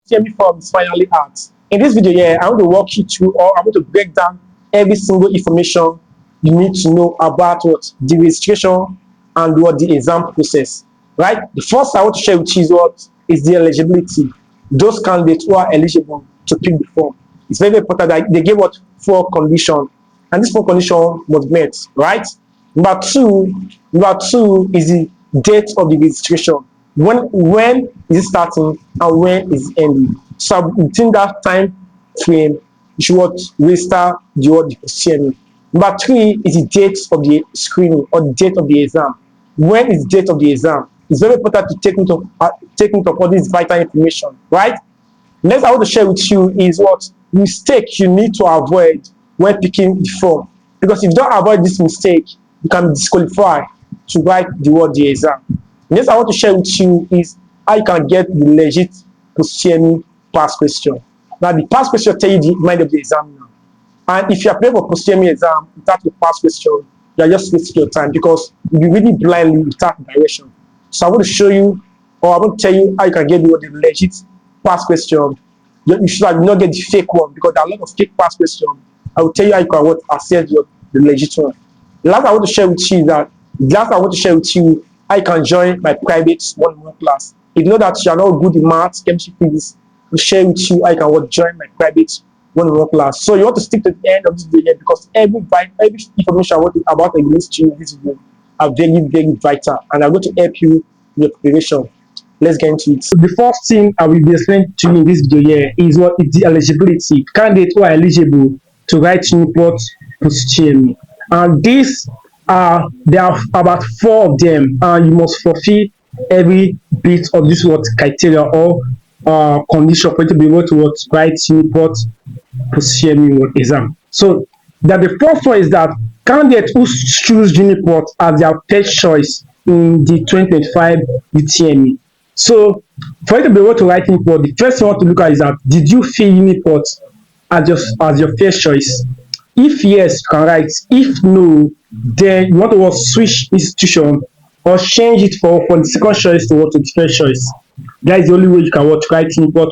POST-UTME form is finally out. In this video here, I want to walk you through, or I want to break down every single information you need to know about what the registration and what the exam process. Right? The first I want to share with you is what is the eligibility. Those candidates who are eligible to pick the form. It's very important that they give what 4 conditions, and this 4 conditions must be met. Right? Number two is the date of the registration. When is it starting and when is it ending? So within that time frame, you should what register the POST-UTME. Number 3 is the date of the screening or the date of the exam. When is the date of the exam? It's very important to take note of all this vital information, right? Next, I want to share with you is what mistake you need to avoid when picking the form. Because if you don't avoid this mistake, you can be disqualified to write the exam. Next, I want to share with you is how you can get the legit POST-UTME pass question. Now, the pass question tell you the mind of the exam now. And if you are preparing for POST-UTME exam without the pass question, you are just wasting your time because you'll be reading blindly without direction. So I want to show you, or I want to tell you how you can get the legit pass question. You should not get the fake one because there are a lot of fake pass questions. I will tell you how you can access the legit one. The last I want to share with you how you can join my private one-on-one class. If you know that you are not good in maths, chemistry, physics, I'll share with you how you can join my private one-on-one class. So you want to stick to the end of this video because every information about the English in this video are very, very vital, and I'm going to help you in your preparation. Let's get into it. So the first thing I will be explaining to you in this video here is what is the eligibility. Candidates who are eligible to write UNIPORT POST-UTME. And these there are about 4 of them, and you must fulfill every bit of this criteria or condition for you to be able to write UNIPORT POST-UTME exam. So that the first one is that candidates who choose UNIPORT as their first choice in the 2025 UTME. So for you to be able to write UNIPORT, the first thing you want to look at is that did you fill UNIPORT as your first choice? If yes, you can write. If no, then you want to switch institution or change it for the second choice to the first choice. That is the only way you can write UNIPORT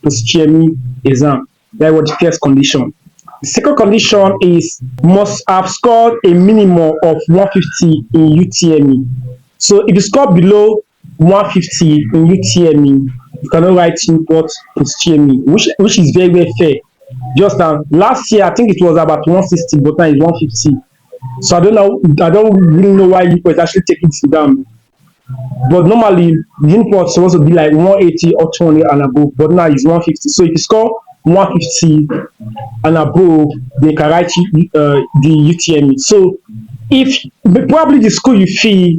POST-UTME exam. That was the first condition. The second condition is must have scored a minimum of 150 in UTME. So if you score below 150 in UTME, you cannot write UNIPORT POST-UTME, which is very, very fair. Just last year, I think it was about 160, but now it's 150. So I don't really know why UNIPORT is actually taking it down. But normally, UNIPORT is supposed to be like 180 or 200 and above, but now it's 150. So if you score 150 and above, they can write the UTME. So if probably the school you feel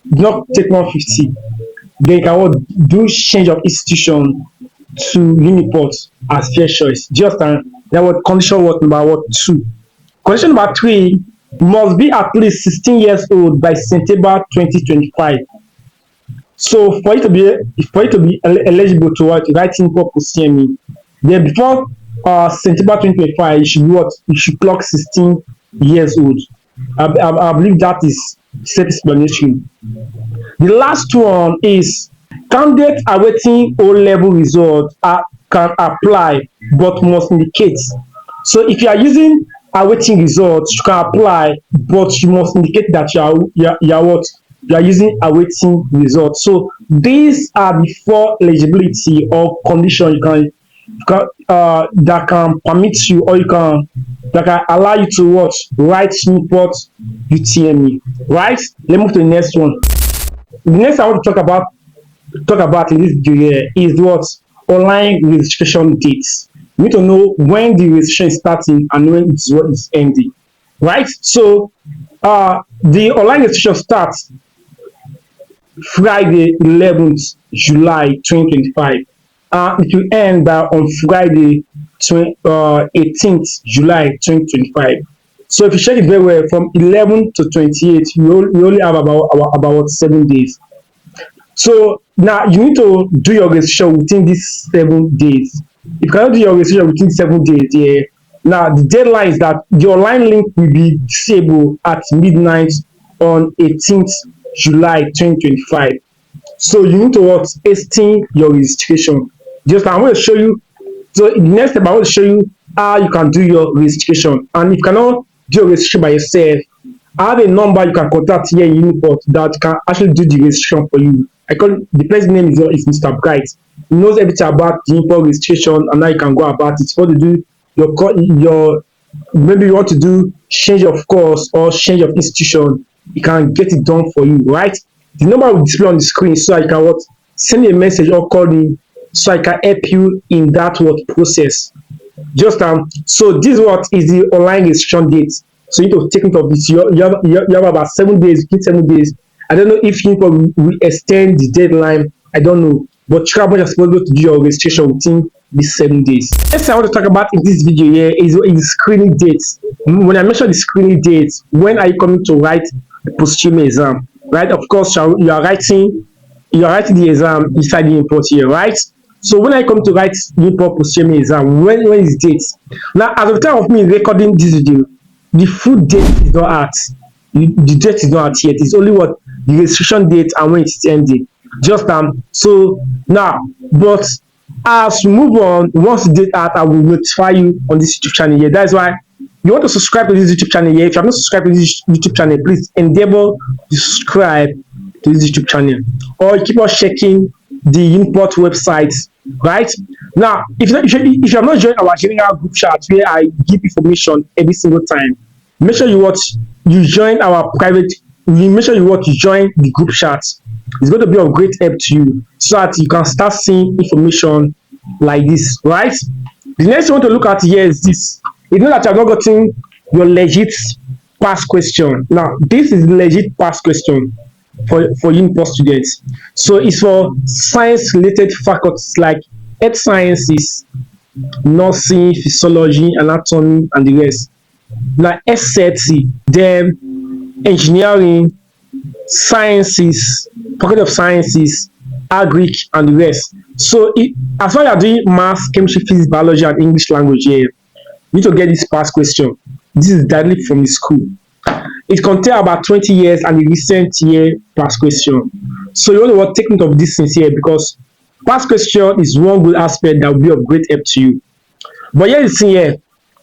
not take 150, they can do change of institution to UNIPORT as first choice. Just that was condition number 2. Condition number 3 must be at least 16 years old by September 2025. So for you to be eligible to write UNIPORT POST-UTME, then before September 2025, you should clock 16 years old. I believe that is self-explanatory. The last one is candidates awaiting O-level results can apply but must indicate. So if you are using awaiting results, you can apply, but you must indicate that you are using awaiting results. So these are the 4 eligibility or conditions that can permit you, or that can allow you to write UNIPORT UTME. Right? Let's move to the next one. The next I want to talk about in this video here is online registration dates. You need to know when the registration is starting and when it's ending. Right? So the online registration starts Friday 11th July 2025. It will end on Friday 18th July 2025. So if you check it very well, from 11 to 28, we only have about 7 days. So now you need to do your registration within these 7 days. If you cannot do your registration within 7 days, now the deadline is that the online link will be disabled at midnight on 18th July 2025. So you need to hasten your registration. Just I'm going to show you. So the next step, I want to show you how you can do your registration. And if you cannot do your registration by yourself, I have a number you can contact here in Uniport that can actually do the registration for you. I call the person's name is Mr. Bright. He knows everything about the Uniport registration and how you can go about it. If you want to do your maybe you want to do change of course or change of institution, you can get it done for you, right? The number will display on the screen so I can what send me a message or call me so I can help you in that what process. Just so this what is the online registration date. So you need to take note of this. You have about 7 days, within 7 days. I don't know if you will extend the deadline. I don't know. But try as much as possible to do your registration within these 7 days. Next, I want to talk about in this video here is screening dates. When I mention the screening dates, when are you coming to write the post-UTME exam? Right? Of course, you are writing the exam inside the import here, right? So when I come to write UNIPORT POST-UTME exam, when is date? Now, as of the time of me recording this video, the full date is not out. The date is not out yet. It's only what the registration date and when it's ending. Just so now, but as we move on, once the date out, I will notify you on this YouTube channel here. That's why you want to subscribe to this YouTube channel here. If you have not subscribed to this YouTube channel, please endeavor to subscribe to this YouTube channel, or keep on checking the Uniport website. Right now, if you have not joined our general group chat where I give information every single time, make sure you join our private. Make sure you join the group chat. It's going to be of great help to you so that you can start seeing information like this. Right. The next you want to look at here is this. You know that you have not gotten your legit past question. Now, this is the legit past question for Uniport students. So it's for science related faculties like earth sciences, nursing, physiology, anatomy, and the rest. Now SCT, then engineering, sciences, pocket of sciences, agric, and the rest. So as far as you're doing math, chemistry, physics, biology, and English language here, you need to get this past question. This is directly from the school. It contains about 20 years and a recent year past question. So you want to take note of this things here because past question is one good aspect that will be of great help to you. But here is here,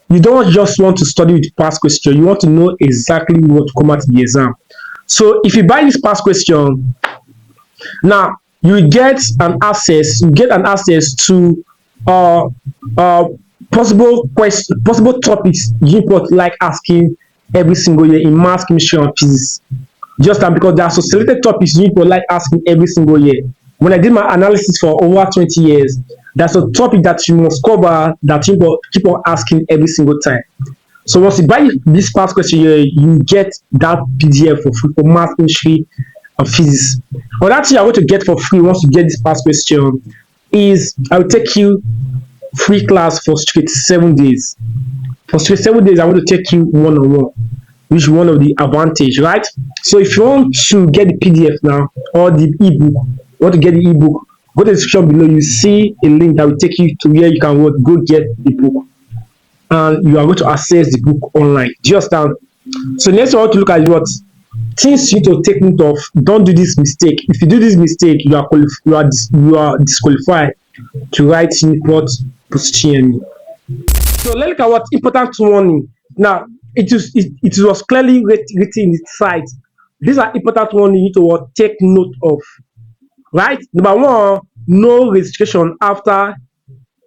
you don't just want to study with past question. You want to know exactly what to come out the exam. So if you buy this past question, now you get an access. You get an access to possible topics you like asking every single year in math, chemistry, and physics. Just because there are some selected topics you like asking every single year. When I did my analysis for over 20 years, that's a topic that you must cover that you keep on asking every single time. So once you buy this past question here, you get that PDF for free for math, chemistry, and physics. But that thing I want to get for free once you get this past question is I will take you free class for straight 7 days. For straight 7 days, I want to take you one-on-one, which is one of the advantage, right? So if you want to get the PDF now or the ebook, want to get the ebook, go to the description below. You see a link that will take you to where you can go get the book, and you are going to access the book online. Just so next, I want to look at what things you need to take note of. Don't do this mistake. If you do this mistake, you are disqualified to write UNIPORT POST-UTME. So let's look at what important warning. Now it was clearly written in the site. These are important warning you need to take note of. Right? Number one, no registration after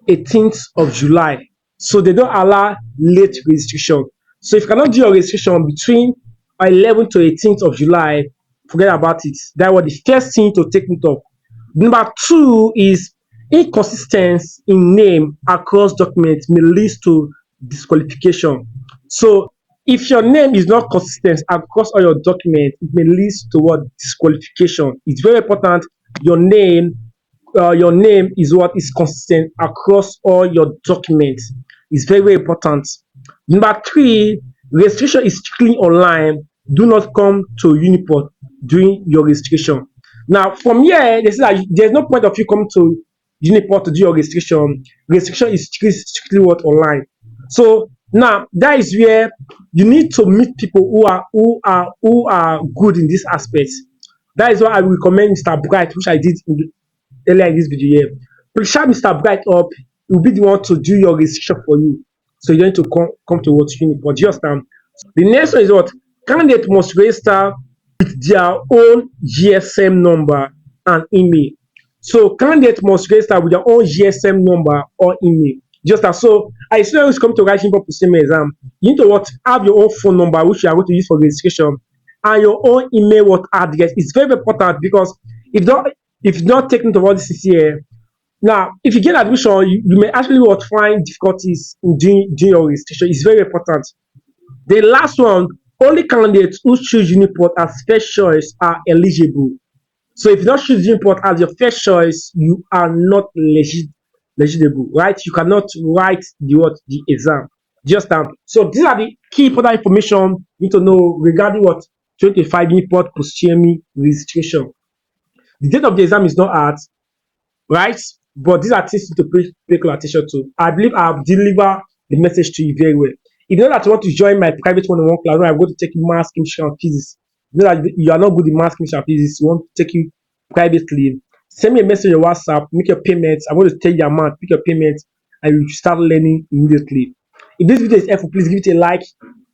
18th of July. So they don't allow late registration. So if you cannot do your registration between 11th to 18th of July, forget about it. That was the first thing to take note of. Number two is inconsistency in name across documents may lead to disqualification. So if your name is not consistent across all your documents, it may lead to what disqualification. It's very important your name is what is consistent across all your documents. It's very, very important. Number three, registration is strictly online. Do not come to Uniport during your registration. Now, from here, they say that there's no point of you coming to Uniport to do your registration. Registration is strictly what online. So now that is where you need to meet people who are good in this aspect. That is why I recommend Mr. Bright, which I did earlier in this video here. Shout Mr. Bright up. He'll be the one to do your registration for you. So you don't need to come to what Uniport. Just the next one is what candidate must register with their own GSM number and email. So candidate must register with their own GSM number or email. Just as so, as soon as you come to write UNIPORT POST-UTME exam, you need to what have your own phone number which you are going to use for registration and your own email what address. It's very, very important because if you don't take note of all this here, now, if you get admission, you may actually what find difficulties in doing your registration. It's very important. The last one, only candidates who choose Uniport as first choice are eligible. So if you don't choose Uniport as your first choice, you are not legible, right? You cannot write the exam. Just so these are the key important information you need to know regarding what 25 Uniport post-UTME registration. The date of the exam is not out, right? But these are things to pay close attention to. I believe I have delivered the message to you very well. If you know that you want to join my private one-on-one class where I'm going to take you maths, chemistry, and physics, you know that you are not good in maths, chemistry, and physics, you want to take you privately, send me a message on WhatsApp, make your payments. I'm going to tell you the amount, pick your payments, and you start learning immediately. If this video is helpful, please give it a like.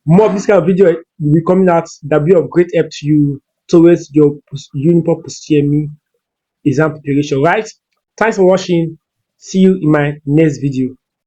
More of this kind of video will be coming out that will be of great help to you towards your UNIPORT post-UTME exam preparation, right? Thanks for watching. See you in my next video.